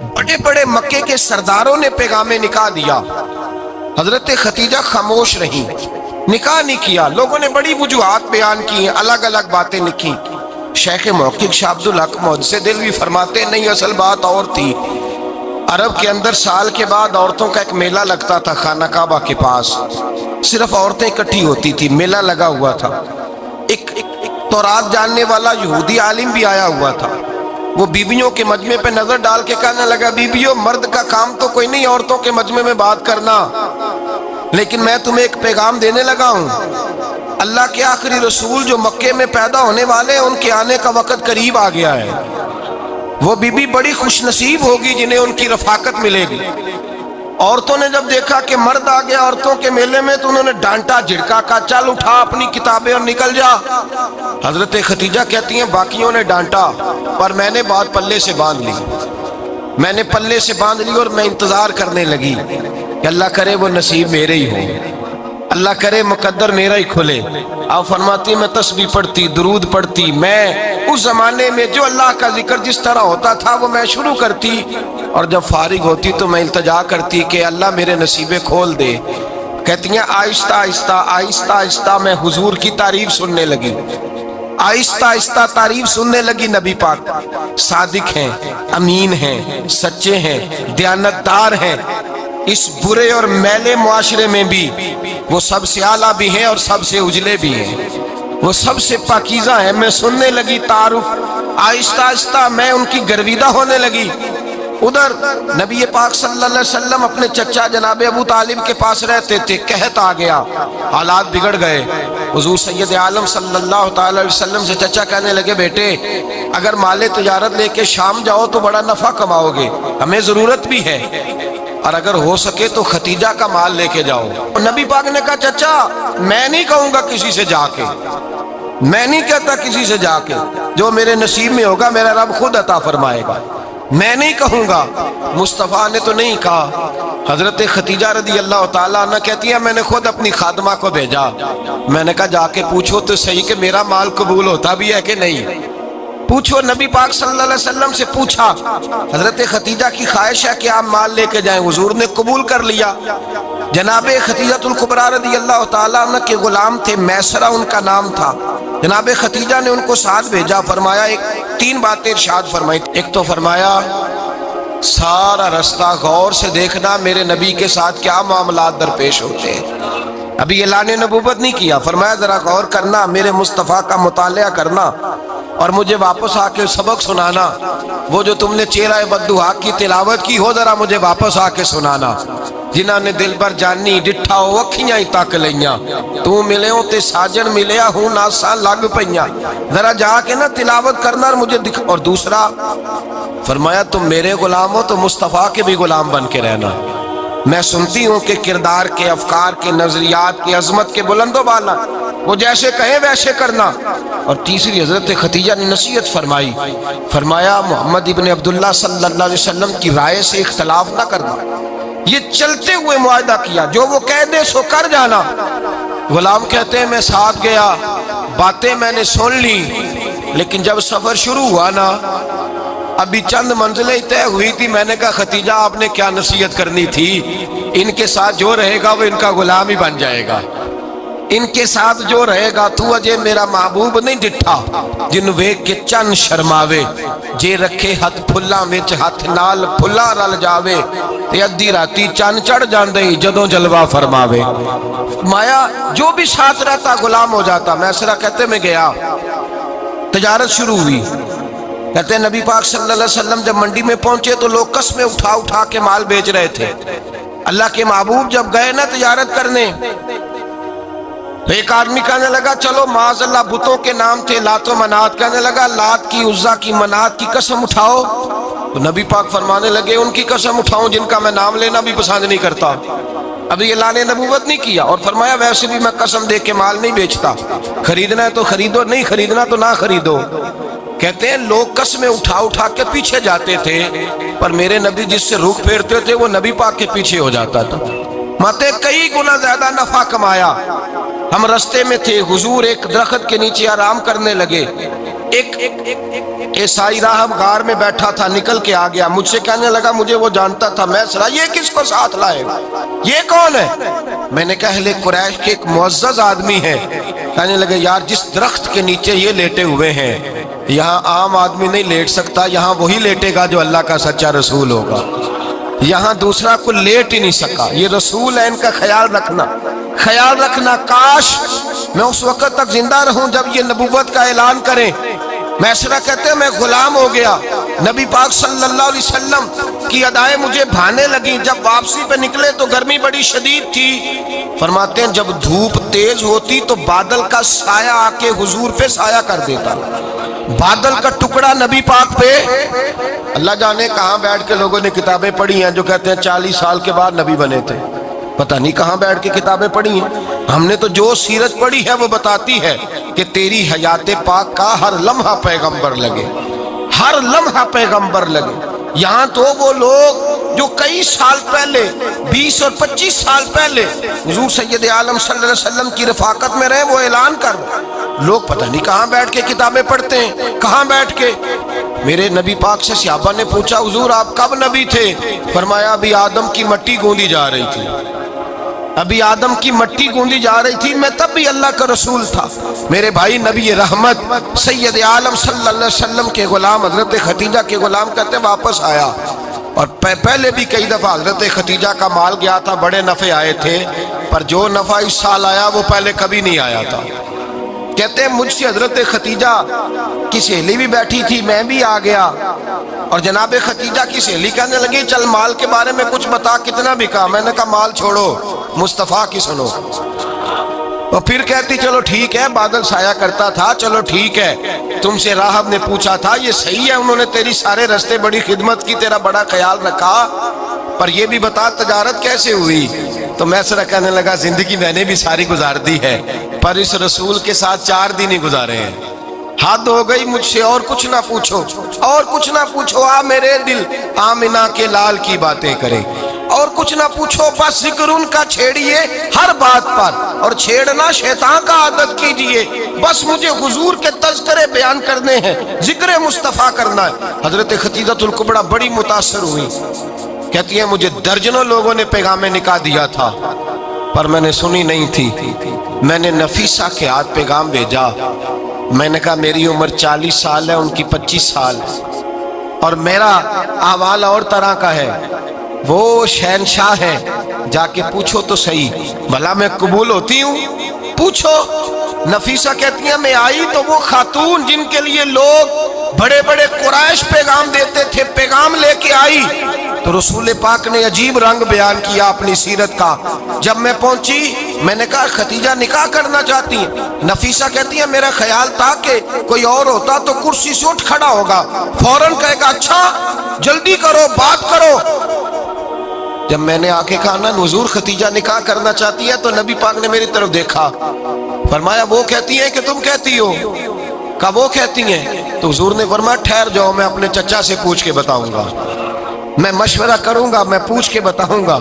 بڑے بڑے مکے کے سرداروں نے پیغام نکاح دیا، حضرت خدیجہ خاموش رہیں، نکاح نہیں کیا۔ لوگوں نے بڑی وجوہات بیان کی، الگ الگ باتیں لکھی۔ شیخ محقق شاہ عبدالحق محدث دہلوی فرماتے نہیں، اصل بات اور تھی۔ عرب کے اندر سال کے بعد عورتوں کا ایک میلہ لگتا تھا خانہ کعبہ کے پاس، صرف عورتیں اکٹھی ہوتی تھی، میلہ لگا ہوا تھا۔ ایک تورات جاننے والا یہودی عالم بھی آیا ہوا تھا، وہ بیویوں کے مجمع پہ نظر ڈال کے کہنے لگا، بیویوں مرد کا کام تو کوئی نہیں عورتوں کے مجمع میں بات کرنا، لیکن میں تمہیں ایک پیغام دینے لگا ہوں۔ اللہ کے آخری رسول جو مکے میں پیدا ہونے والے ہیں، ان کے آنے کا وقت قریب آ گیا ہے۔ وہ بیوی بڑی خوش نصیب ہوگی جنہیں ان کی رفاقت ملے گی۔ عورتوں نے جب دیکھا کہ مرد آ گیا عورتوں کے میلے میں تو انہوں نے ڈانٹا جھڑکا، کہا چل اٹھا اپنی کتابیں اور نکل جا۔ حضرت خدیجہ کہتی ہیں باقیوں نے ڈانٹا پر میں نے بات پلے سے باندھ لی، میں نے پلے سے باندھ لی اور میں انتظار کرنے لگی کہ اللہ کرے وہ نصیب میرے ہی ہو، اللہ کرے مقدر میرا ہی کھلے۔ آپ فرماتی میں تسبیح پڑھتی، درود پڑھتی، میں اس زمانے میں جو اللہ کا ذکر جس طرح ہوتا تھا وہ میں شروع کرتی، اور جب فارغ ہوتی تو میں التجا کرتی کہ اللہ میرے نصیبے کھول دے۔ کہتی ہیں آہستہ آہستہ آہستہ آہستہ میں حضور کی تعریف سننے لگی، آہستہ آہستہ تعریف سننے لگی۔ نبی پاک صادق ہیں، امین ہیں، سچے ہیں، دیانتدار ہیں، اس برے اور میلے معاشرے میں بھی وہ سب سے اعلیٰ بھی ہیں اور سب سے اجلے بھی ہیں، وہ سب سے پاکیزہ ہیں۔ میں سننے لگی تعارف، آہستہ آہستہ میں ان کی گرویدہ ہونے لگی۔ ادھر نبی پاک صلی اللہ علیہ وسلم اپنے چچا جناب ابو طالب کے پاس رہتے تھے، قحط آ گیا، حالات بگڑ گئے۔ حضور سید عالم صلی اللہ تعالی علیہ وسلم سے چچا کہنے لگے بیٹے اگر مال تجارت لے کے شام جاؤ تو بڑا نفع کماؤ گے، ہمیں ضرورت بھی ہے، اور اگر ہو سکے تو ختیجہ کا مال لے کے جاؤ۔ نبی پاک نے کہا چچا میں نہیں کہوں گا کسی سے جا کے، میں نہیں کہتا کسی سے جا کے، جو میرے نصیب میں ہوگا میرا رب خود عطا فرمائے گا، میں نہیں کہوں گا۔ مصطفیٰ نے تو نہیں کہا۔ حضرت خدیجہ رضی اللہ تعالیٰ عنہ کہتی ہے میں نے خود اپنی خادمہ کو بھیجا، میں نے کہا جا کے پوچھو تو صحیح کہ میرا مال قبول ہوتا بھی ہے کہ نہیں، پوچھو۔ نبی پاک صلی اللہ علیہ وسلم سے پوچھا، حضرت خدیجہ کی خواہش ہے کہ آپ مال لے کے جائیں، حضور نے قبول کر لیا۔ جناب خدیجہ الکبریٰ رضی اللہ تعالیٰ عنہ کے غلام تھے، میسرہ ان کا نام تھا، جناب خدیجہ نے ان کو ساتھ بھیجا۔ فرمایا تین باتیں ارشاد فرمائی، ایک تو فرمایا سارا رستہ غور سے دیکھنا میرے نبی کے ساتھ کیا معاملات درپیش ہوتے ہیں، ابھی اعلان نبوت نہیں کیا، فرمایا ذرا غور کرنا، میرے مصطفیٰ کا مطالعہ کرنا اور مجھے واپس آ کے سبق سنانا، وہ جو تم نے چہرہ بددعا کی تلاوت کی ہو ذرا مجھے واپس آ کے سنانا۔ جنہاں نے دل بر جانی ڈٹھا ہو اکھیاں ہی تک لیاں، تو ملے ہوں تے ساجن ملیا ہوں ناساں لگ پئیاں، ذرا جا کے نا تلاوت کرنا اور مجھے دکھ۔ اور دوسرا فرمایا تم میرے غلام ہو تو مصطفیٰ کے بھی غلام بن کے رہنا، میں سنتی ہوں کہ کردار کے، افکار کے، نظریات کے، عظمت کے بلند و بالا، وہ جیسے کہیں ویسے کرنا۔ اور تیسری حضرت خدیجہ نے نصیحت فرمائی، فرمایا محمد ابن عبداللہ صلی اللہ علیہ وسلم کی رائے سے اختلاف نہ کرنا، یہ چلتے ہوئے معاہدہ کیا، جو وہ کہہ دے سو کر جانا۔ غلام کہتے ہیں میں ساتھ گیا، باتیں میں نے سن لی، لیکن جب سفر شروع ہوا نا ابھی چند منزلیں طے ہوئی تھی، میں نے کہا خدیجہ آپ نے کیا نصیحت کرنی تھی، ان کے ساتھ جو رہے گا وہ ان کا غلام ہی بن جائے گا، ان کے ساتھ جو رہے گا تو اجے میرا محبوب نہیں ڈٹھا جن ویکھ کے چن شرماوے، جے رکھے ہاتھ پھلاں وچ ہاتھ نال پھلا رل جاوے، تے ادھی راتی چن چڑھ جاندے جدوں جلوہ فرماوے۔ فرمایا جو بھی ساتھ رہتا غلام ہو جاتا۔ میسرہ کہتے میں گیا، تجارت شروع ہوئی، کہتے ہیں نبی پاک صلی اللہ علیہ وسلم جب منڈی میں پہنچے تو لوگ قسمیں اٹھا اٹھا کے مال بیچ رہے تھے۔ اللہ کے محبوب جب گئے نا تجارت کرنے تو ایک آدمی کہنے لگا چلو معاذ اللہ بتوں کے نام تھے لات و منات، کہنے لگا لات کی، عزا کی، منات کی قسم اٹھاؤ، تو نبی پاک فرمانے لگے ان کی قسم اٹھاؤں جن کا میں نام لینا بھی پسند نہیں کرتا، ابھی اعلان نبوت نہیں کیا، اور فرمایا ویسے بھی میں قسم دے کے مال نہیں بیچتا، خریدنا ہے تو خریدو، نہیں خریدنا تو نہ خریدو۔ کہتے ہیں لوگ قسمیں اٹھا اٹھا کے پیچھے جاتے تھے، پر میرے نبی جس سے رخ پھیرتے تھے وہ نبی پاک کے پیچھے ہو جاتا تھا۔ ماتے کئی گنا زیادہ نفع کمایا۔ ہم رستے میں تھے، حضور ایک درخت کے نیچے آرام کرنے لگے، ایک عیسائی راہب غار میں بیٹھا تھا، نکل کے آ گیا، مجھ سے کہنے لگا مجھے وہ جانتا تھا، میں سنا یہ کس کو ساتھ لائے گا، یہ کون ہے؟ میں نے کہا اہل قریش کے ایک معزز آدمی ہے۔ کہنے لگے یار جس درخت کے نیچے یہ لیٹے ہوئے ہیں یہاں عام آدمی نہیں لیٹ سکتا، یہاں وہی لیٹے گا جو اللہ کا سچا رسول ہوگا، یہاں دوسرا کو لیٹ ہی نہیں سکا، یہ رسول ہے، ان کا خیال رکھنا، کاش میں اس وقت تک زندہ رہوں جب یہ نبوت کا اعلان کریں۔ میسرہ کہتے ہیں میں غلام ہو گیا، نبی پاک صلی اللہ علیہ وسلم کی ادائیں مجھے بھانے لگیں، جب واپسی پہ نکلے تو گرمی بڑی شدید تھی، فرماتے ہیں جب دھوپ تیز ہوتی تو بادل کا سایہ آ کے حضور پہ سایہ کر دیتا، بادل کا ٹکڑا نبی پاک پہ، اللہ جانے کہاں بیٹھ کے لوگوں نے کتابیں پڑھی ہیں جو کہتے ہیں 40 سال کے بعد نبی بنے تھے، پتہ نہیں کہاں بیٹھ کے کتابیں پڑھی ہیں۔ ہم نے تو جو سیرت پڑھی ہے وہ بتاتی ہے کہ تیری حیات پاک کا ہر لمحہ پیغمبر لگے، ہر لمحہ پیغمبر لگے۔ یہاں تو وہ لوگ جو کئی سال پہلے 20 اور 25 سال پہلے حضور سید عالم صلی اللہ علیہ وسلم کی رفاقت میں رہے وہ اعلان کر، لوگ پتہ نہیں کہاں بیٹھ کے کتابیں پڑھتے ہیں، کہاں بیٹھ کے۔ میرے نبی پاک سے صحابہ نے پوچھا حضور آپ کب نبی تھے؟ فرمایا ابھی آدم کی مٹی گوندی جا رہی تھی، ابھی آدم کی مٹی گوندی جا رہی تھی، میں تب بھی اللہ کا رسول تھا۔ میرے بھائی نبی رحمت سید عالم صلی اللہ علیہ وسلم کے غلام حضرت ختیجہ کے غلام کہتے ہیں واپس آیا، اور پہلے بھی کئی دفعہ حضرت ختیجہ کا مال گیا تھا، بڑے نفع آئے تھے، پر جو نفع اس سال آیا وہ پہلے کبھی نہیں آیا تھا۔ کہتے ہیں مجھ سے حضرت ختیجہ کی سہیلی بھی بیٹھی تھی، میں بھی آ گیا، اور جناب ختیجہ کی سہیلی کہنے لگی چل مال کے بارے میں کچھ بتا کتنا بکا، میں نے کہا مال چھوڑو مصطفیٰ کی سنو، اور پھر کہتی چلو ٹھیک ہے بادل سایہ کرتا تھا، چلو ٹھیک ہے، تم سے راہب نے پوچھا تھا یہ صحیح ہے، انہوں نے تیری سارے رستے بڑی خدمت کی، تیرا بڑا خیال رکھا، پر یہ بھی بتا تجارت کیسے ہوئی؟ تو میں سر کہنے لگا زندگی میں نے بھی ساری گزار دی ہے، پر اس رسول کے ساتھ 4 دن ہی گزارے ہیں، حد ہو گئی مجھ سے، اور کچھ نہ پوچھو، اور کچھ نہ پوچھو، آ میرے دل آمنہ کے لال کی باتیں کرے، اور کچھ نہ پوچھو، بس ذکر ان کا چھیڑیے ہر بات پر، اور چھیڑنا شیطان کا عادت کیجئے، بس مجھے حضور کے تذکرے بیان کرنے ہیں، ذکر مصطفیٰ کرنا ہے۔ حضرت ختیجہ الکبریٰ بڑی متاثر ہوئی، کہتی ہیں مجھے درجنوں لوگوں نے پیغام نکاح دیا تھا پر میں نے سنی نہیں تھی، میں نے نفیسہ کے ہاتھ پیغام بھیجا، میں نے کہا میری عمر 40 سال ہے، ان کی 25 سال، اور میرا احوال اور طرح کا ہے، وہ شہنشاہ ہے، جا کے پوچھو تو صحیح بھلا میں قبول ہوتی ہوں، پوچھو۔ نفیسہ کہتی ہیں میں آئی تو وہ خاتون جن کے لیے لوگ بڑے بڑے قریش پیغام دیتے تھے پیغام لے کے آئی، تو رسول پاک نے عجیب رنگ بیان کیا اپنی سیرت کا۔ جب میں پہنچی میں نے کہا ختیجہ نکاح کرنا چاہتی ہیں؟ نفیسہ کہتی ہیں میرا خیال تھا کہ کوئی اور ہوتا تو کرسی سے اٹھ کھڑا ہوگا، فوراً کہے گا اچھا جلدی کرو بات کرو۔ جب میں نے آ کے کہا نا حضور ختیجہ نکاح کرنا چاہتی ہے، تو نبی پاک نے میری طرف دیکھا، فرمایا وہ کہتی ہیں کہ تم کہتی ہو؟ کہا وہ کہتی ہیں، تو حضور نے فرمایا ٹھہر جاؤ میں اپنے چچا سے پوچھ کے بتاؤں گا، میں مشورہ کروں گا، میں پوچھ کے بتاؤں گا۔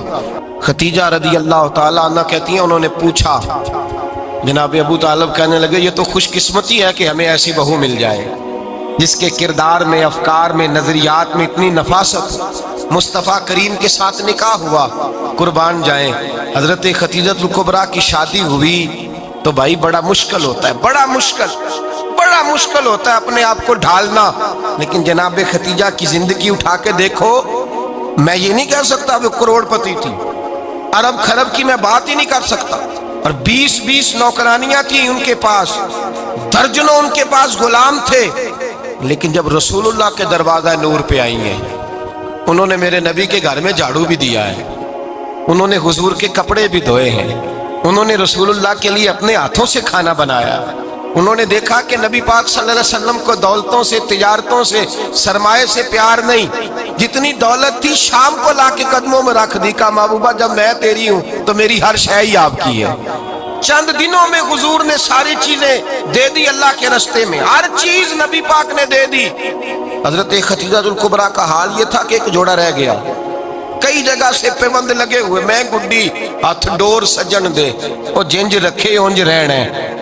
ختیجہ رضی اللہ تعالیٰ عنہ کہتی ہیں انہوں نے پوچھا، جناب ابو طالب کہنے لگے یہ تو خوش قسمتی ہے کہ ہمیں ایسی بہو مل جائے جس کے کردار میں، افکار میں، نظریات میں اتنی نفاست۔ مصطفیٰ کریم کے ساتھ نکاح ہوا، قربان جائیں۔ حضرت ختیجہ الکبریٰ کی شادی ہوئی تو بھائی بڑا مشکل ہوتا ہے، بڑا مشکل ہوتا ہے اپنے آپ کو ڈھالنا، لیکن جناب ختیجہ کی زندگی اٹھا کے دیکھو، میں یہ نہیں کہہ سکتا وہ کروڑ پتی تھی، ارب خرب کی میں بات ہی نہیں کر سکتا، اور 20 نوکرانیاں تھیں ان کے پاس، درجنوں ان کے پاس غلام تھے، لیکن جب رسول اللہ کے دروازہ نور پہ آئی ہیں، انہوں نے میرے نبی کے گھر میں جھاڑو بھی دیا ہے، انہوں نے حضور کے کپڑے بھی دھوئے ہیں، انہوں نے رسول اللہ کے لیے اپنے ہاتھوں سے کھانا بنایا، انہوں نے دیکھا کہ نبی پاک صلی اللہ علیہ وسلم کو دولتوں سے، تجارتوں سے، سرمایے سے پیار نہیں، جتنی دولت تھی شام کو لا کے قدموں میں رکھ دی، کہا محبوبہ جب میں تیری ہوں تو میری ہر شے ہی آپ کی ہے۔ چند دنوں میں حضور نے ساری چیزیں دے دی اللہ کے رستے میں، ہر چیز نبی پاک نے دے دی۔ حضرت ختیجہ الکبریٰ کا حال یہ تھا کہ ایک جوڑا رہ گیا، کئی جگہ سے پیوند لگے ہوئے، میں گڈی ہاتھ ڈور سجن دے، وہ جنج رکھے اونج رہنا ہے،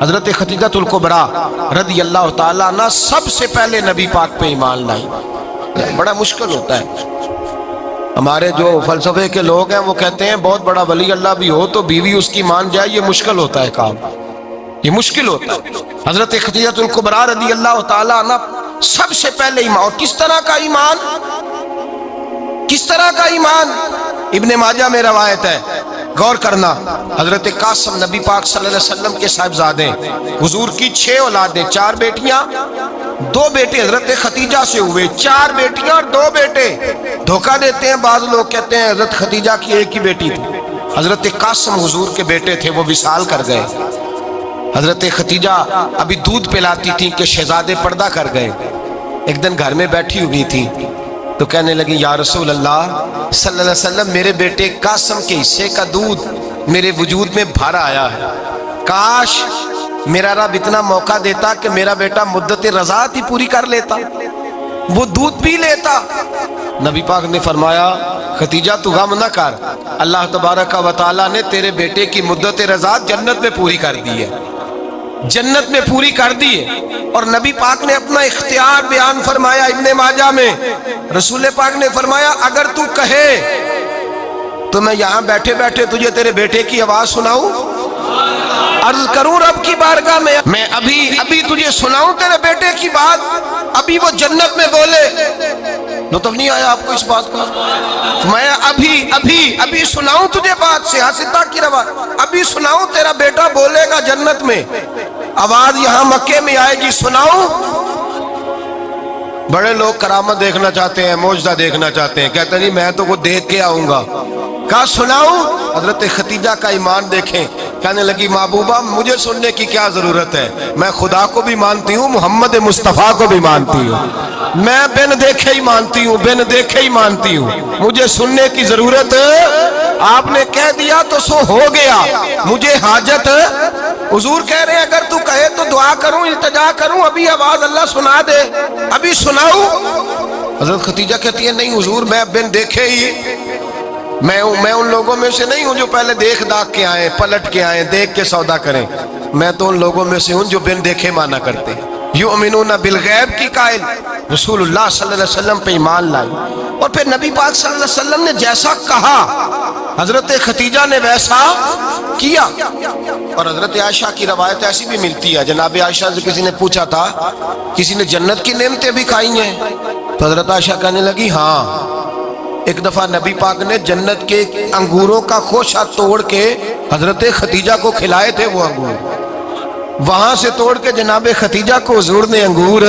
حضرت خدیجہ الکبریٰ رضی اللہ تعالیٰ عنہ سب سے پہلے نبی پاک پہ ایمان لائی. بڑا مشکل ہوتا ہے. ہمارے جو فلسفے کے لوگ ہیں وہ کہتے ہیں بہت بڑا ولی اللہ بھی ہو تو بیوی اس کی مان جائے، یہ مشکل ہوتا ہے کام، یہ مشکل ہوتا ہے. حضرت خدیجہ الکبریٰ رضی اللہ تعالیٰ عنہ سب سے پہلے ایمان. اور کس طرح کا ایمان؟ کس طرح کا ایمان؟ ابن ماجہ میں روایت ہے، غور کرنا. حضرت قاسم نبی پاک صلی اللہ علیہ وسلم کے صاحبزادے، حضور کی 6 اولادیں، 4 بیٹیاں 2 بیٹے حضرت خدیجہ سے ہوئے، 4 بیٹیاں اور 2 بیٹے. دھوکہ دیتے ہیں بعض لوگ، کہتے ہیں حضرت خدیجہ کی ایک ہی بیٹی تھی. حضرت قاسم حضور کے بیٹے تھے، وہ وصال کر گئے. حضرت خدیجہ ابھی دودھ پلاتی تھی کہ شہزادے پردہ کر گئے. ایک دن گھر میں بیٹھی ہوئی تھی تو کہنے لگی یا رسول اللہ صلی اللہ علیہ وسلم، میرے بیٹے قاسم کے حصے کا دودھ میرے وجود میں بھر آیا ہے، کاش میرا رب اتنا موقع دیتا کہ میرا بیٹا مدت رضاعت ہی پوری کر لیتا، وہ دودھ پی لیتا. نبی پاک نے فرمایا خدیجہ تو غم نہ کر، اللہ تبارک و تعالیٰ نے تیرے بیٹے کی مدت رضاعت جنت میں پوری کر دی ہے، جنت میں پوری کر دی ہے. اور نبی پاک نے اپنا اختیار بیان فرمایا ابن ماجہ میں. رسول پاک نے فرمایا اگر تو کہے تو میں یہاں بیٹھے بیٹھے تجھے تیرے بیٹے کی آواز سناؤں، عرض کروں رب کی بارگاہ میں ابھی تجھے سناؤں تیرے بیٹے کی بات، ابھی وہ جنت میں بولے. لطف نہیں آیا آپ کو اس بات کا؟ میں ابھی سناؤں تجھے بات، سیاستہ کی روایت، ابھی سناؤں تیرا بیٹا بولے گا جنت میں، آواز یہاں مکے میں آئے گی، سناؤں. بڑے لوگ کرامت دیکھنا چاہتے ہیں، معجزہ دیکھنا چاہتے ہیں، کہتے نہیں میں تو وہ دیکھ کے آؤں گا. کہا سناؤں. حضرت خدیجہ کا ایمان دیکھیں، کہنے لگی محبوبہ مجھے سننے کی کیا ضرورت ہے، میں خدا کو بھی مانتی ہوں، محمد مصطفیٰ کو بھی مانتی ہوں، میں بن دیکھے ہی مانتی ہوں، بن دیکھے ہی مانتی ہوں، مجھے سننے کی ضرورت آپ نے کہہ دیا تو سو ہو گیا، مجھے حاجت. حضور کہہ رہے ہیں اگر تو کہے تو دعا کروں، التجا کروں، ابھی آواز اللہ سنا دے، ابھی سناؤں. حضرت خدیجہ کہتی ہے نہیں حضور میں بن دیکھے ہی، میں ان لوگوں میں سے نہیں ہوں جو پہلے دیکھ داکھ کے آئیں، پلٹ کے آئیں، دیکھ کے سودا کریں، میں تو ان لوگوں میں سے ہوں جو بن دیکھے مانا کرتے. یؤمنون بالغیب کی قائل رسول اللہ صلی اللہ علیہ وسلم پہ ایمان لائی. اور پھر نبی پاک صلی اللہ علیہ وسلم نے جیسا کہا حضرت خدیجہ نے ویسا کیا. اور حضرت عائشہ کی روایت ایسی بھی ملتی ہے، جناب عائشہ سے کسی نے پوچھا تھا کسی نے جنت کی نعمتیں بھی کھائی ہیں؟ تو حضرت عائشہ کہنے لگی ہاں، ایک دفعہ نبی پاک نے جنت کے انگوروں کا خوشہ توڑ کے حضرت خدیجہ کو کھلائے تھے. وہ انگور وہاں سے توڑ کے جناب خدیجہ کو حضور نے انگور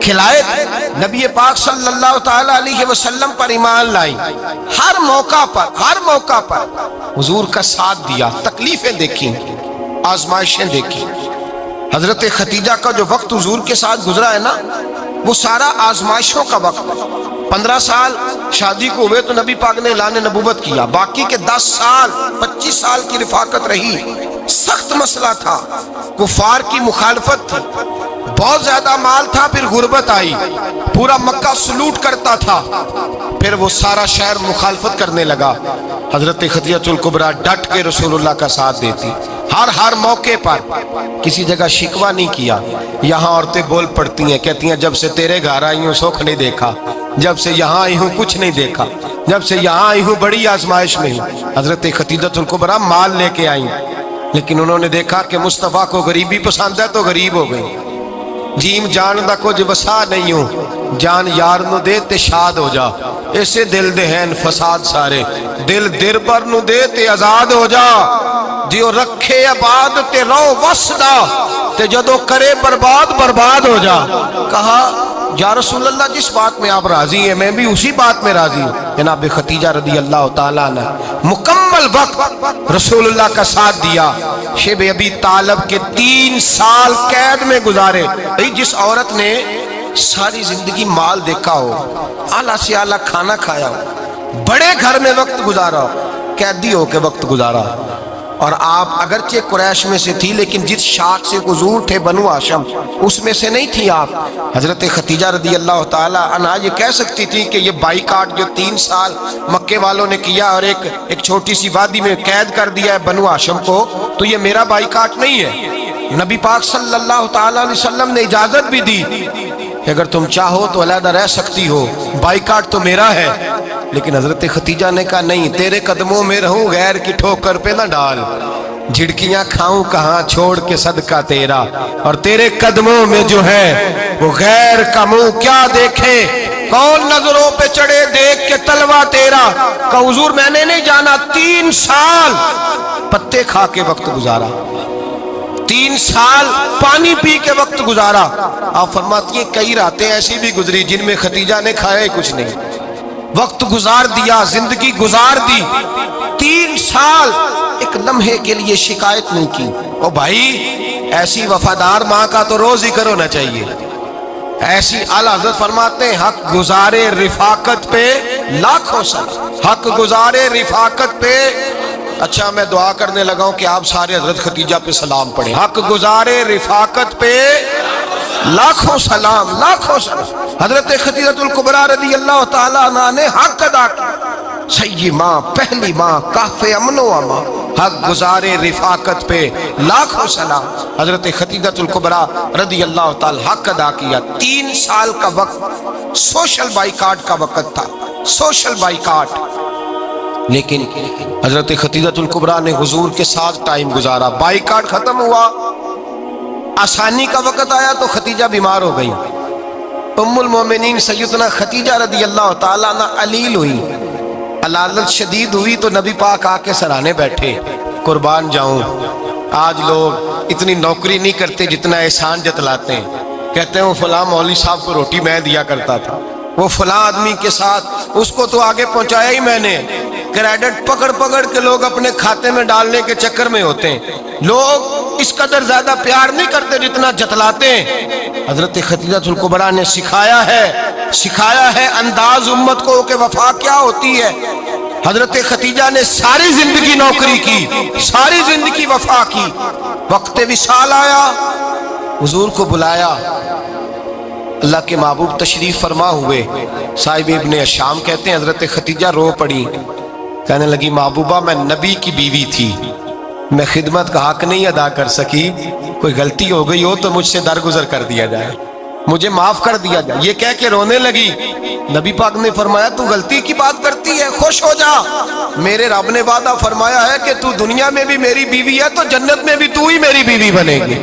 کھلائے تھے. نبی پاک صلی اللہ تعالی علیہ وسلم پر ایمان لائی، ہر موقع پر حضور کا ساتھ دیا، تکلیفیں دیکھی، آزمائشیں دیکھی. حضرت خدیجہ کا جو وقت حضور کے ساتھ گزرا ہے نا، وہ سارا آزمائشوں کا وقت. 15 سال شادی کو ہوئے تو نبی پاک نے اعلان نبوت کیا، باقی کے 10 سال 25 سال کی رفاقت رہی. سخت مسئلہ تھا، کفار کی مخالفت تھی، بہت زیادہ مال تھا، پھر غربت آئی، پورا مکہ سلوٹ کرتا تھا، پھر وہ سارا شہر مخالفت کرنے لگا. حضرت خدیجہ الکبریٰ ڈٹ کے رسول اللہ کا ساتھ دیتی، ہر موقع پر کسی جگہ شکوہ نہیں کیا. یہاں عورتیں بول پڑتی ہیں، کہتی ہیں جب سے تیرے گھر آئی ہوں سکھ نہیں دیکھا، جب سے یہاں آئی ہوں کچھ نہیں دیکھا، جب سے یہاں آئی ہوں بڑی آزمائش میں ہوں. حضرت خدیجہ الکبریٰ مال لے کے آئیں، لیکن انہوں نے دیکھا کہ مصطفیٰ کو غریبی پسند ہے تو غریب ہو گئی. جیم جان دا کچھ وسا نہیں ہوں، جان یار نو دے تے شاد ہو جا، ایسے دل دے ہیں فساد سارے، دل دربر نو دے تے آزاد ہو جا، دیو رکھے آباد تے رو وسدا تے جدو کرے برباد ہو جا. کہا یا رسول اللہ جس بات میں آپ راضی ہیں میں بھی اسی بات میں راضی ہوں. جناب خدیجہ رضی اللہ تعالیٰ نے مکمل وقت رسول اللہ کا ساتھ دیا. شیب ابی طالب کے 3 سال قید میں گزارے. جس عورت نے ساری زندگی مال دیکھا ہو، اعلیٰ سے اعلیٰ کھانا کھایا ہو، بڑے گھر میں وقت گزارا ہو، قیدی ہو کے وقت گزارا. اور آپ اگرچہ قریش میں سے تھی لیکن جس شاخ سے حضور تھے بنو ہاشم اس میں سے نہیں تھی آپ. حضرت خدیجہ رضی اللہ تعالی عنہا یہ کہہ سکتی تھی کہ یہ بائیکاٹ جو 3 سال مکے والوں نے کیا اور ایک چھوٹی سی وادی میں قید کر دیا ہے بنو ہاشم کو، تو یہ میرا بائیکاٹ نہیں ہے، نبی پاک صلی اللہ تعالی علیہ وسلم نے اجازت بھی دی کہ اگر تم چاہو تو علیحدہ رہ سکتی ہو، بائیکاٹ تو میرا ہے، لیکن حضرت خدیجہ نے کہا نہیں، تیرے قدموں میں رہوں، غیر کی ٹھوکر پہ نہ ڈال، جھڑکیاں کھاؤں کہاں چھوڑ کے صدقہ تیرا، اور تیرے قدموں میں جو ہے وہ غیر کا منہ کیا دیکھے، کون نظروں پہ چڑھے دیکھ کے تلوا تیرا۔ کہ حضور میں نے نہیں جانا، 3 سال پتے کھا کے وقت گزارا، 3 سال پانی پی کے وقت گزارا۔ آپ فرماتی ہیں کئی راتیں ایسی بھی گزری جن میں خدیجہ نے کھایا ہی کچھ نہیں، وقت گزار دیا، زندگی گزار دی، 3 سال ایک لمحے کے لیے شکایت نہیں کی۔ او بھائی، ایسی وفادار ماں کا تو روز ذکر ہونا چاہیے۔ ایسی اعلیٰ حضرت فرماتے ہیں حق گزارے رفاقت پہ لاکھوں سلام، حق گزارے رفاقت پہ۔ اچھا میں دعا کرنے لگا ہوں کہ آپ سارے حضرت خدیجہ پہ سلام پڑھیں۔ حق گزارے رفاقت پہ لاکھوں سلام، لاکھوں سلام۔ حضرت خدیجہ الکبریٰ رضی اللہ تعالیٰ عنہ نے حق ادا کیا، سیدی ماں، پہلی ماں، کہف امن و امان، حق گزارے رفاقت پہ لاکھوں سلام۔ حضرت خدیجہ الکبریٰ رضی اللہ تعالی حق ادا کیا۔ 3 سال کا وقت سوشل بائیکاٹ کا وقت تھا، سوشل بائیکاٹ، لیکن حضرت خدیجہ الکبریٰ نے حضور کے ساتھ ٹائم گزارا۔ بائیکاٹ ختم ہوا، آسانی کا وقت آیا تو خدیجہ بیمار ہو گئی۔ ام المومنین سیدنا خدیجہ رضی اللہ تعالیٰ عنہ علیل ہوئی، علالت شدید ہوئی تو نبی پاک آ کے سرانے بیٹھے۔ قربان جاؤں، آج لوگ اتنی نوکری نہیں کرتے جتنا احسان جتلاتے ہیں۔ کہتے ہیں وہ فلاں مولوی صاحب کو روٹی میں دیا کرتا تھا، وہ فلاں آدمی کے ساتھ اس کو تو آگے پہنچایا ہی میں نے۔ کریڈٹ پکڑ پکڑ کے لوگ اپنے کھاتے میں ڈالنے کے چکر میں ہوتے ہیں، لوگ اس قدر زیادہ پیار نہیں کرتے جتنا جتلاتے ہیں۔ حضرت خدیجہ الکبریٰ نے سکھایا ہے انداز امت کو کہ وفا کیا ہوتی ہے۔ حضرت خدیجہ نے ساری زندگی نوکری کی، ساری زندگی وفا کی۔ وقت وصال آیا، حضور کو بلایا، اللہ کے محبوب تشریف فرما ہوئے۔ صاحب ابن الشام کہتے ہیں حضرت خدیجہ رو پڑی، کہنے لگی محبوبہ میں نبی کی بیوی تھی، میں خدمت کا حق نہیں ادا کر سکی، کوئی غلطی ہو گئی ہو تو مجھ سے درگزر کر دیا جائے، مجھے معاف کر دیا جائے۔ یہ کہہ کے رونے لگی۔ نبی پاک نے فرمایا تو غلطی کی بات کرتی ہے، خوش ہو جا، میرے رب نے وعدہ فرمایا ہے کہ تو دنیا میں بھی میری بیوی ہے تو جنت میں بھی تو ہی میری بیوی بنے گی۔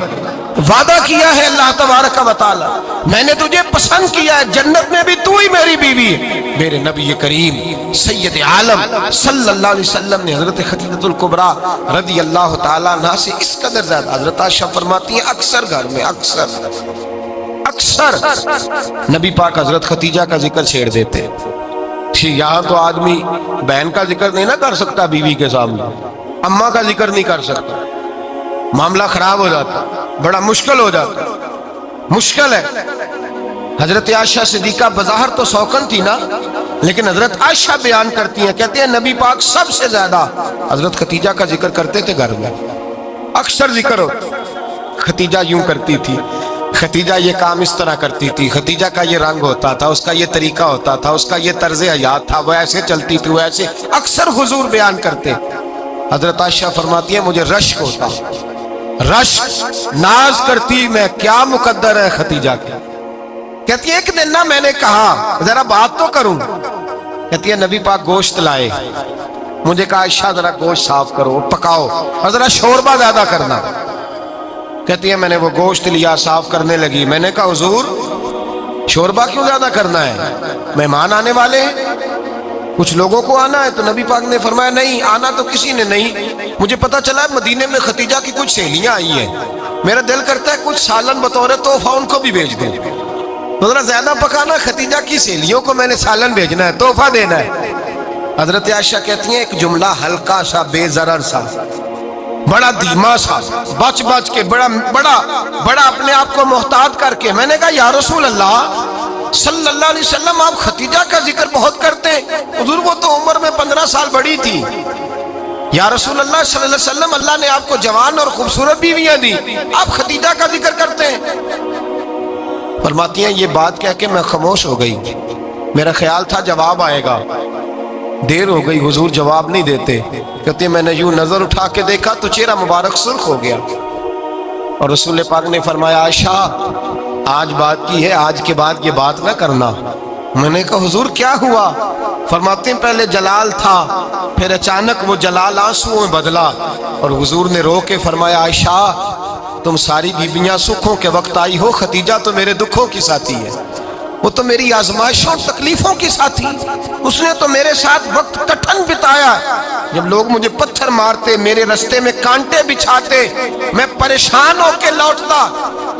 وعدہ کیا ہے اللہ تبارک و تعالی، میں نے تجھے پسند کیا ہے، جنت میں بھی تو ہی میری بیوی ہے۔ میرے نبی کریم سید عالم صلی اللہ علیہ وسلم نے حضرت خدیجہ الکبریٰ رضی اللہ تعالیٰ عنہ سے اس قدر زیادہ، حضرت عائشہ فرماتی ہیں اکثر گھر میں اکثر نبی پاک حضرت خدیجہ کا ذکر چھیڑ دیتے۔ یہاں تو آدمی بہن کا ذکر نہیں نہ کر سکتا بیوی کے سامنے، اماں کا ذکر نہیں کر سکتا، معاملہ خراب ہو جاتا، بڑا مشکل ہو جاتا، مشکل ہے۔ حضرت عائشہ صدیقہ بظاہر تو سوکن تھی نا، لیکن حضرت عائشہ بیان کرتی ہیں، کہتے ہیں نبی پاک سب سے زیادہ حضرت خدیجہ کا ذکر کرتے تھے گھر میں، اکثر ذکر ہو۔ خدیجہ یوں کرتی تھی، خدیجہ یہ کام اس طرح کرتی تھی، خدیجہ کا یہ رنگ ہوتا تھا، اس کا یہ طریقہ ہوتا تھا، اس کا یہ طرز حیات تھا، وہ ایسے چلتی تھی، وہ ایسے، اکثر حضور بیان کرتے۔ حضرت عائشہ فرماتی ہے مجھے رشک ہوتا، رشک، ناز کرتی میں کیا مقدر ہے خدیجہ کے۔ کہتی ہے ایک دن نا میں نے کہا ذرا بات تو کروں، کہتی ہے نبی پاک گوشت لائے، مجھے کہا عائشہ ذرا گوشت صاف کرو، پکاؤ اور ذرا شوربہ زیادہ کرنا۔ کہتی ہے میں نے وہ گوشت لیا، صاف کرنے لگی، میں نے کہا حضور شوربہ کیوں زیادہ کرنا ہے، مہمان آنے والے ہیں، کچھ لوگوں کو آنا ہے۔ تو نبی پاک نے فرمایا نہیں، آنا تو کسی نے نہیں، مجھے پتا چلا ہے مدینے میں خدیجہ کی کچھ سہیلیاں آئی ہیں، میرا دل کرتا ہے کچھ سالن بطور تحفہ ان کو بھی بھیج دیں، تو ذرا زیادہ پکانا، خدیجہ کی سہیلیوں کو میں نے سالن بھیجنا ہے، تحفہ دینا ہے۔ حضرت عائشہ کہتی ہیں ایک جملہ ہلکا سا، بے ضرر سا، بڑا دھیما سا، بچ کے بڑا اپنے آپ کو محتاط کر کے، میں نے کہا یا رسول اللہ صلی اللہ علیہ وسلم آپ خدیجہ کا ذکر بہت کرتے ہیں، حضور وہ تو عمر میں 15 سال بڑی تھی۔ یا رسول اللہ صلی اللہ علیہ وسلم اللہ نے آپ کو جوان اور خوبصورت بیویاں دی، آپ خدیجہ کا ذکر کرتے ہیں۔ فرماتی ہیں یہ بات کہہ کے میں خاموش ہو گئی، میرا خیال تھا جواب آئے گا، دیر ہو گئی، حضور جواب نہیں دیتے۔ کہتے ہیں میں نے یوں نظر اٹھا کے دیکھا تو چہرہ مبارک سرخ ہو گیا، اور رسول پاک نے فرمایا عائشہ آج بات کی ہے، آج کے بعد یہ بات نہ کرنا۔ میں نے کہا حضور کیا ہوا؟ فرماتے ہیں پہلے جلال تھا، پھر اچانک وہ جلال آنسو میں بدلا، اور حضور نے رو کے فرمایا عائشہ تم ساری بیویاں سکھوں کے وقت آئی ہو، ختیجہ تو میرے دکھوں کی ساتھی ہے، وہ تو میری آزمائشوں تکلیفوں کی ساتھی، اس نے تو میرے ساتھ وقت کٹھن بتایا، جب لوگ مجھے پتھر مارتے، میرے رستے میں کانٹے بچھاتے، میں پریشان ہو کے لوٹتا،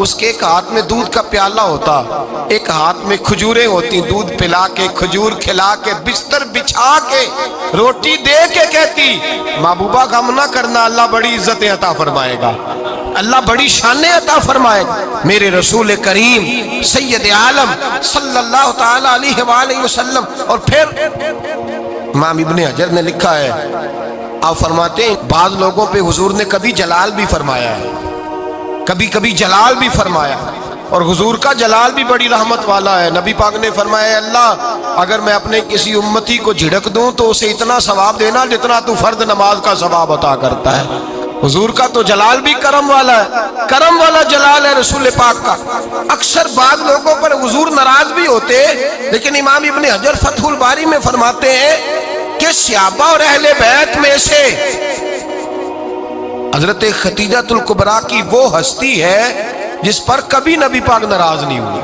اس کے ایک ہاتھ میں دودھ کا پیالہ ہوتا، ایک ہاتھ میں کھجوریں ہوتی، دودھ پلا کے کھجور کھلا کے بستر بچھا کے روٹی دے کے کہتی محبوبہ غم نہ کرنا، اللہ بڑی عزتیں عطا فرمائے گا، اللہ بڑی شانیں عطا فرمائے گا۔ میرے رسول کریم سید عالم صلی اللہ تعالی علیہ وآلہ وسلم۔ اور پھر امام ابن حجر نے لکھا ہے، آپ فرماتے ہیں بعض لوگوں پہ حضور نے کبھی جلال بھی فرمایا ہے، کبھی کبھی جلال بھی فرمایا، اور حضور کا جلال بھی بڑی رحمت والا ہے۔ نبی پاک نے فرمایا اللہ اگر میں اپنے کسی امتی کو جھڑک دوں تو اسے اتنا ثواب دینا جتنا تو فرض نماز کا ثواب عطا کرتا ہے۔ حضور کا تو جلال بھی کرم والا ہے، کرم والا جلال ہے رسول پاک کا۔ اکثر بعض لوگوں پر حضور ناراض بھی ہوتے، لیکن امام ابن حجر فتح الباری میں فرماتے ہیں کہ صحابہ اور اہل بیت میں سے حضرت ختیجہ الکبریٰ کی وہ ہستی ہے جس پر کبھی نبی پاک ناراض نہیں ہوئے،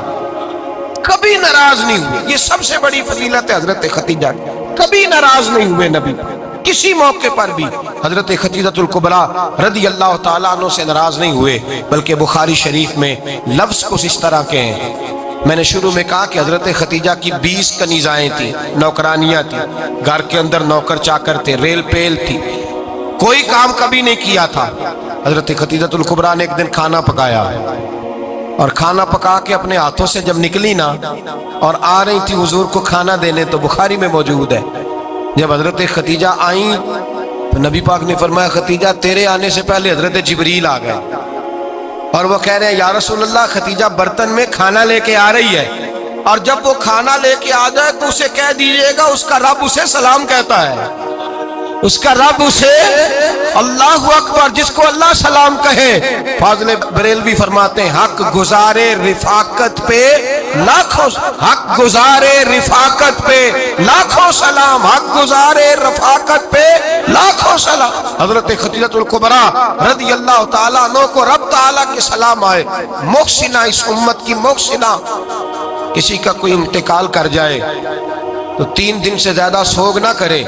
کبھی ناراض نہیں ہوئے۔ یہ سب سے بڑی فضیلت ہے حضرت ختیجہ، کبھی ناراض نہیں ہوئے نبی کسی موقع پر بھی۔ حضرت ختیجہ الکبریٰ رضی اللہ تعالیٰ عنہ سے ناراض نہیں ہوئے، بلکہ بخاری شریف میں لفظ کچھ اس طرح کے ہیں۔ میں نے شروع میں کہا کہ حضرت ختیجہ کی 20 کنیزائیں تھیں، نوکرانیاں تھیں، گھر کے اندر نوکر چاکر تھے، ریل پیل تھی، کوئی کام کبھی نہیں کیا تھا۔ حضرت ختیجہ الکبریٰ نے ایک دن کھانا پکایا، اور کھانا پکا کے اپنے ہاتھوں سے جب نکلی نا اور آ رہی تھی حضور کو کھانا دینے، تو بخاری میں موجود ہے جب حضرت ختیجہ آئیں تو نبی پاک نے فرمایا ختیجہ تیرے آنے سے پہلے حضرت جبریل آ گئے، اور وہ کہہ رہے ہیں یا رسول اللہ ختیجہ برتن میں کھانا لے کے آ رہی ہے، اور جب وہ کھانا لے کے آ جائے تو اسے کہہ دیجئے گا اس کا رب اسے سلام کہتا ہے، اس کا رب اسے اللہ اکبر، جس کو اللہ سلام کہے۔ فاضل بریلوی فرماتے ہیں حق گزارے رفاقت پہ لاکھوں، حق گزارے رفاقت پہ لاکھوں سلام، حق گزارے رفاقت پہ لاکھوں سلام۔ حضرت ختیجہ الکبریٰ رضی اللہ تعالیٰ عنہ کو رب تعالیٰ کے سلام آئے، محسنہ، اس امت کی محسنہ۔ کسی کا کوئی انتقال کر جائے تو 3 دن سے زیادہ سوگ نہ کرے،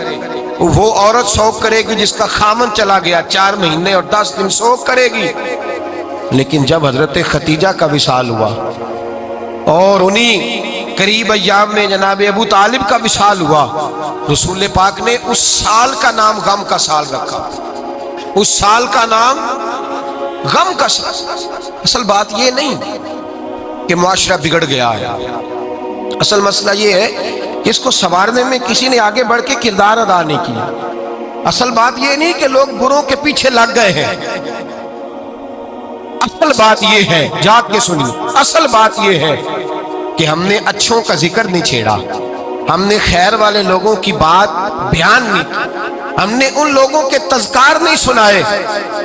وہ عورت سوگ کرے گی جس کا خامن چلا گیا، 4 مہینے اور 10 دن سوگ کرے گی۔ لیکن جب حضرت ختیجہ کا وصال ہوا اور انہی قریب ایام میں جناب ابو طالب کا وصال ہوا، رسول پاک نے اس سال کا نام غم کا سال رکھا، اس سال کا نام غم کا سال۔ اصل بات یہ نہیں کہ معاشرہ بگڑ گیا ہے، اصل مسئلہ یہ ہے کہ اس کو سنوارنے میں کسی نے آگے بڑھ کے کردار ادا نہیں کیا۔ اصل بات یہ نہیں کہ لوگ بروں کے پیچھے لگ گئے ہیں، اصل بات یہ ہے، جاگ کے سنیے، اصل بات یہ ہے کہ ہم نے اچھوں کا ذکر نہیں چھیڑا، ہم نے خیر والے لوگوں کی بات بیان نہیں کی، ہم نے ان لوگوں کے تذکار نہیں سنائے۔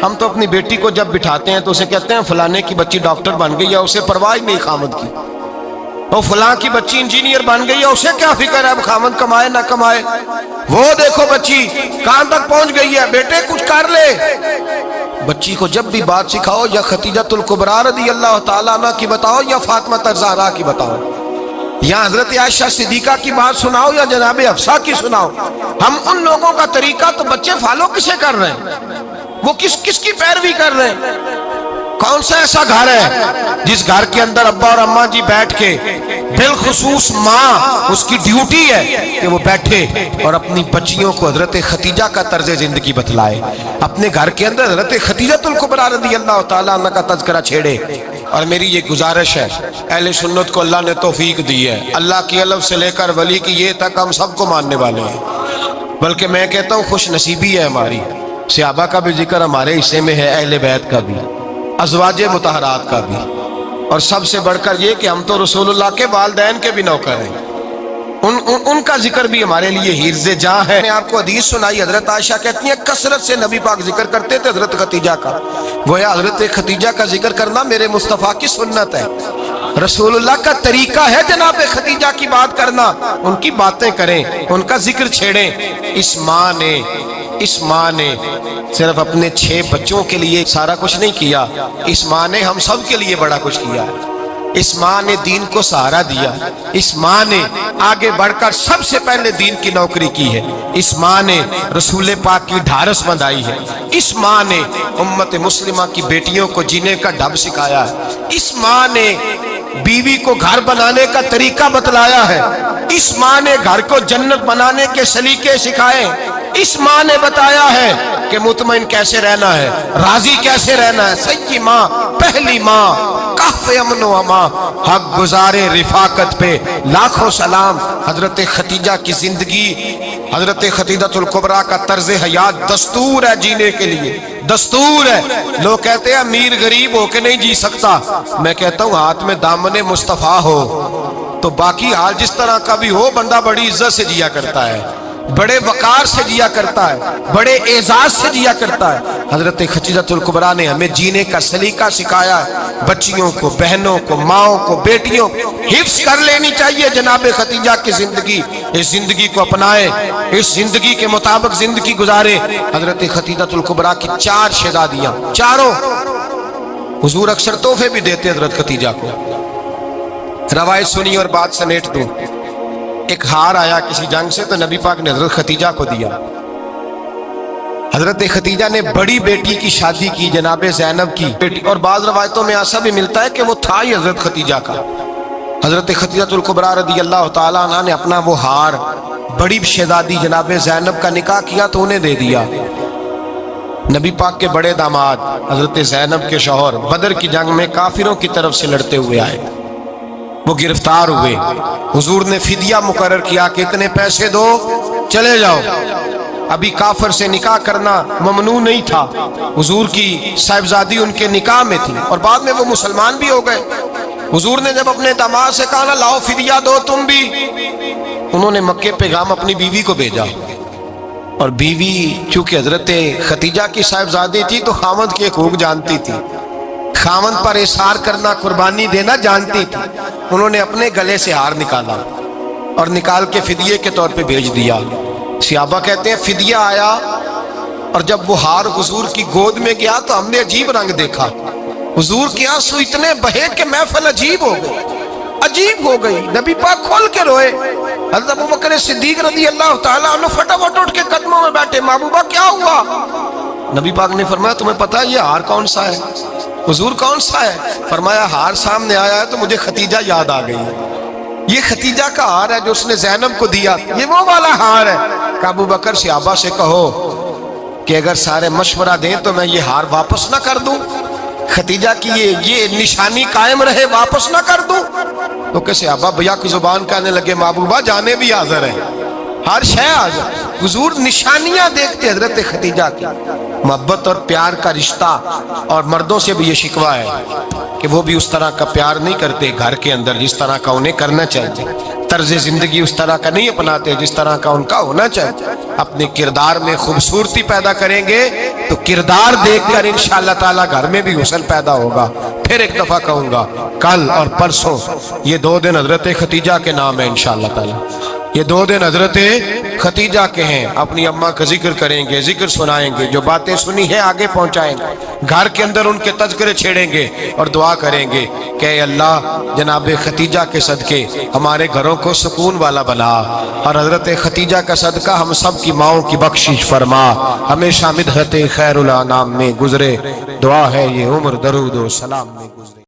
ہم تو اپنی بیٹی کو جب بٹھاتے ہیں تو اسے کہتے ہیں فلانے کی بچی ڈاکٹر بن گئی ہے، اسے پرواہ نہیں خامد کی، اور فلاں کی بچی انجینئر بن گئی ہے، اسے کیا فکر ہے اب خامد کمائے نہ کمائے، وہ دیکھو بچی کہاں تک پہنچ گئی ہے، بیٹے کچھ کر لے۔ بچی کو جب بھی بات سکھاؤ یا ختیجہ الکبریٰ رضی اللہ تعالیٰ عنہ کی بتاؤ یا فاطمہ الزہرا کی بتاؤ، یا حضرت عائشہ صدیقہ کی بات سناؤ یا جناب حفصہ کی سناؤ۔ ہم ان لوگوں کا طریقہ تو بچے فالو کسے کر رہے ہیں، وہ کس کی پیروی کر رہے ہیں؟ کون سا ایسا گھر ہے جس گھر کے اندر ابا اور اماں جی بیٹھ کے، بالخصوص ماں، اس کی ڈیوٹی ہے کہ وہ بیٹھے اور اپنی بچیوں کو حضرت ختیجہ کا طرز زندگی بتلائے، اپنے گھر کے اندر حضرت ختیجہ الکبریٰ رضی اللہ تعالیٰ عنہ کا تذکرہ چھیڑے۔ اور میری یہ گزارش ہے، اہل سنت کو اللہ نے توفیق دی ہے، اللہ کی الف سے لے کر ولی کی یہ تک ہم سب کو ماننے والے ہیں، بلکہ میں کہتا ہوں خوش نصیبی ہے ہماری، صحابہ کا بھی ذکر ہمارے حصے میں ہے، اہل بیت کا بھی، ازواج مطہرات کا بھی، اور سب سے بڑھ کر یہ کہ ہم تو رسول اللہ کے والدین کے بھی نوکر ہیں۔ ان کا ذکر بھی ہمارے لیے حرز جاں ہے۔ میں آپ کو حدیث سنائی، حضرت عائشہ کہتی ہیں کثرت سے نبی پاک ذکر کرتے تھے حضرت خدیجہ کا، گویا حضرت خدیجہ کا ذکر کرنا میرے مصطفیٰ کی سنت ہے، رسول اللہ کا طریقہ ہے جناب خدیجہ کی بات کرنا، ان کی باتیں کریں، ان کا ذکر چھیڑیں۔ اس ماں نے صرف اپنے 6 بچوں کے لیے سارا کچھ نہیں کیا، اس ماں نے ہم سب کے لیے بڑا کچھ کیا ہے۔ اس ماں نے دین کو سہارا دیا، اس ماں نے آگے بڑھ کر سب سے پہلے دین کی نوکری کی ہے، اس ماں نے رسول پاک کی ڈھارس بندھائی ہے، اس ماں نے امت مسلمہ کی بیٹیوں کو جینے کا ڈھب سکھایا ہے، اس ماں نے بیوی کو گھر بنانے کا طریقہ بتلایا ہے، اس ماں نے گھر کو جنت بنانے کے سلیقے سکھائے، اس ماں نے بتایا ہے کہ مطمئن کیسے رہنا ہے، راضی کیسے رہنا ہے۔ سچی ماں، پہلی ماں، کہف امن و امان، حق گزارے رفاقت پہ لاکھوں سلام۔ حضرت خدیجہ کی زندگی، حضرت خدیجہ الکبریٰ کا طرز حیات دستور ہے جینے کے لیے، دستور ہے۔ لوگ کہتے ہیں امیر غریب ہو کے نہیں جی سکتا، میں کہتا ہوں ہاتھ میں دامن مصطفیٰ ہو تو باقی حال جس طرح کا بھی ہو، بندہ بڑی عزت سے جیا کرتا ہے، بڑے وقار سے جیا کرتا ہے، بڑے اعزاز سے جیا کرتا ہے۔ حضرت خدیجہ الکبریٰ نے ہمیں جینے کا سلیقہ سکھایا ہے۔ بچیوں کو، بہنوں کو، ماؤں کو، بیٹیوں کو حفظ کر لینی چاہیے جناب خدیجہ کی زندگی، اس زندگی کو اپنائیں، اس زندگی کے مطابق زندگی گزارے۔ حضرت خدیجہ الکبریٰ کی 4 شہزادیاں، چاروں حضور اکثر تحفے بھی دیتے حضرت خدیجہ کو۔ روایت سنی اور بات سمیٹ دوں، ایک ہار آیا کسی جنگ سے تو نبی پاک نے حضرت خدیجہ کو دیا۔ حضرت خدیجہ نے بڑی بیٹی کی شادی کی، جناب زینب کی بیٹی، اور بعض روایتوں میں ایسا بھی ملتا ہے کہ وہ تھا ہی حضرت خدیجہ کا۔ حضرت خدیجہ الکبریٰ رضی اللہ تعالیٰ عنہ نے اپنا وہ ہار بڑی شہزادی جناب زینب کا نکاح کیا تو انہیں دے دیا۔ نبی پاک کے بڑے داماد حضرت زینب کے شوہر بدر کی جنگ میں کافروں کی طرف سے لڑتے ہوئے آئے، وہ گرفتار ہوئے۔ حضور نے فدیہ مقرر کیا کہ اتنے پیسے دو چلے جاؤ۔ ابھی کافر سے نکاح کرنا ممنوع نہیں تھا، حضور کی صاحبزادی ان کے نکاح میں تھی اور بعد میں وہ مسلمان بھی ہو گئے۔ حضور نے جب اپنے داماد سے کہا نا لاؤ فدیہ دو تم بھی، انہوں نے مکے پیغام اپنی بیوی کو بھیجا، اور بیوی چونکہ حضرت خدیجہ کی صاحبزادی تھی تو خاوند کے حقوق جانتی تھی، خاوند پر احسار کرنا، قربانی دینا جانتی تھی۔ انہوں نے اپنے گلے سے ہار نکالا اور نکال کے فدیے کے طور پہ بھیج دیا۔ صحابہ کہتے ہیں فدیہ آیا اور جب وہ ہار حضور کی گود میں گیا تو ہم نے عجیب رنگ دیکھا، حضور کے آنسو اتنے بہے کہ محفل عجیب ہو گئی، نبی پاک کھول کے روئے۔ حضرت ابوبکر صدیق رضی اللہ تعالیٰ عنہ فٹافٹ اٹھ کے قدموں میں بیٹھے، محبوبہ کیا ہوا؟ نبی پاک نے فرمایا تمہیں پتہ ہے یہ ہار کون سا ہے؟ حضور کون سا ہے؟ فرمایا ہار سامنے آیا ہے تو مجھے خدیجہ یاد آ گئی، یہ خدیجہ کا ہار ہے جو اس نے زینب کو دیا، یہ وہ والا ہار ہے۔ کہ ابوبکر صحابہ سے کہو کہ اگر سارے مشورہ دیں تو میں یہ ہار واپس نہ کر دوں، خدیجہ کی یہ نشانی قائم رہے، واپس نہ کر دوں؟ تو کہ صحابہ بھیا کی زبان کہنے لگے محبوبہ جانے بھی حاضر ہے، ہر شے حاضر۔ حضور نشانیاں دیکھتے حضرت خدیجہ کی، محبت اور پیار کا رشتہ، اور مردوں سے بھی یہ شکوہ ہے کہ وہ بھی اس طرح کا پیار نہیں کرتے گھر کے اندر جس طرح کا انہیں کرنا چاہیے، طرز زندگی اس طرح کا نہیں اپناتے جس طرح کا ان کا ہونا چاہیے۔ اپنے کردار میں خوبصورتی پیدا کریں گے تو کردار دیکھ کر انشاءاللہ تعالیٰ گھر میں بھی حسن پیدا ہوگا۔ پھر ایک دفعہ کہوں گا، کل اور پرسوں یہ 2 دن حضرت خدیجہ کے نام ہے انشاءاللہ تعالیٰ، یہ 2 دن حضرت خدیجہ کے ہیں۔ اپنی اماں کا ذکر کریں گے، ذکر سنائیں گے، جو باتیں سنی ہیں آگے پہنچائیں گے، گھر کے اندر ان کے تذکرے چھیڑیں گے اور دعا کریں گے کہ اے اللہ جناب خدیجہ کے صدقے ہمارے گھروں کو سکون والا بنا، اور حضرت خدیجہ کا صدقہ ہم سب کی ماؤں کی بخشش فرما، ہمیشہ مدحت خیر الانام میں گزرے۔ دعا ہے یہ عمر درود و سلام میں گزرے۔